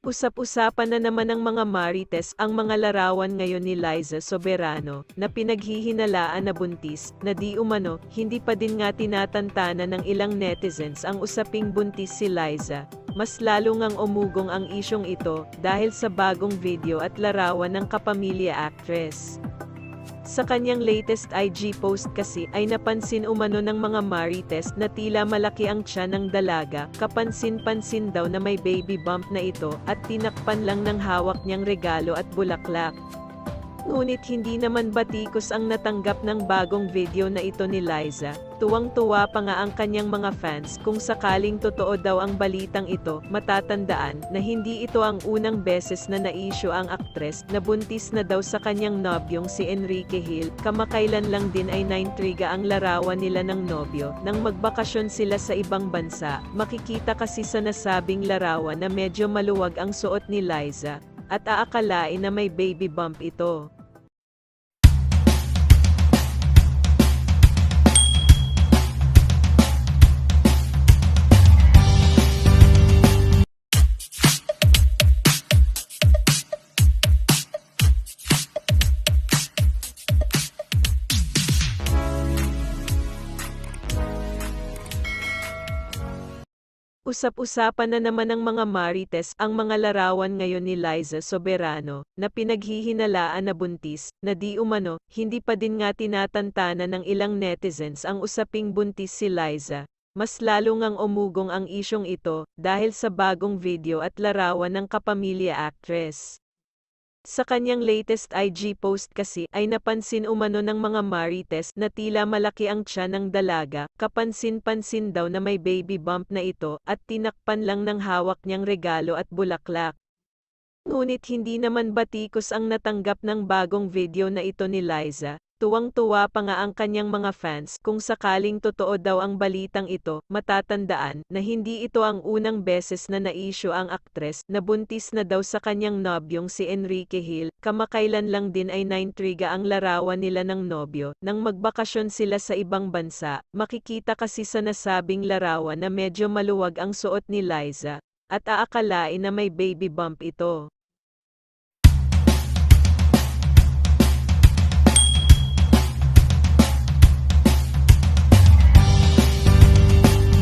Usap-usapan na naman ng mga marites ang mga larawan ngayon ni Liza Soberano, na pinaghihinalaan na buntis, na di umano, hindi pa din nga tinatantanan ng ilang netizens ang usaping buntis si Liza. Mas lalo ngang umugong ang isyong ito, dahil sa bagong video at larawan ng kapamilya actress. Sa kanyang latest IG post kasi ay napansin umano ng mga marites na tila malaki ang tiyan ng dalaga, kapansin-pansin daw na may baby bump na ito, at tinakpan lang ng hawak niyang regalo at bulaklak. Ngunit hindi naman batikos ang natanggap ng bagong video na ito ni Liza. Tuwang-tuwa pa nga ang kanyang mga fans kung sakaling totoo daw ang balitang ito. Matatandaan na hindi ito ang unang beses na na-issue ang aktres na buntis na daw sa kanyang nobyong si Enrique Hill. Kamakailan lang din ay naintriga ang larawan nila ng nobyo nang magbakasyon sila sa ibang bansa. Makikita kasi sa nasabing larawan na medyo maluwag ang suot ni Liza, at aakalain na may baby bump ito. Usap-usapan na naman ng mga marites ang mga larawan ngayon ni Liza Soberano, na pinaghihinalaan na buntis, na di umano, hindi pa din nga tinatantanan ng ilang netizens ang usaping buntis si Liza. Mas lalo ngang umugong ang isyong ito, dahil sa bagong video at larawan ng kapamilya actress. Sa kanyang latest IG post kasi ay napansin umano ng mga marites na tila malaki ang tiyan ng dalaga, kapansin-pansin daw na may baby bump na ito, at tinakpan lang ng hawak niyang regalo at bulaklak. Ngunit hindi naman batikos ang natanggap ng bagong video na ito ni Liza. Tuwang-tuwa pa nga ang kanyang mga fans kung sakaling totoo daw ang balitang ito. Matatandaan na hindi ito ang unang beses na na-issue ang aktres na buntis na daw sa kanyang nobyong si Enrique Hill. Kamakailan lang din ay naintriga ang larawan nila ng nobyo nang magbakasyon sila sa ibang bansa. Makikita kasi sa nasabing larawan na medyo maluwag ang suot ni Liza, at aakalain na may baby bump ito.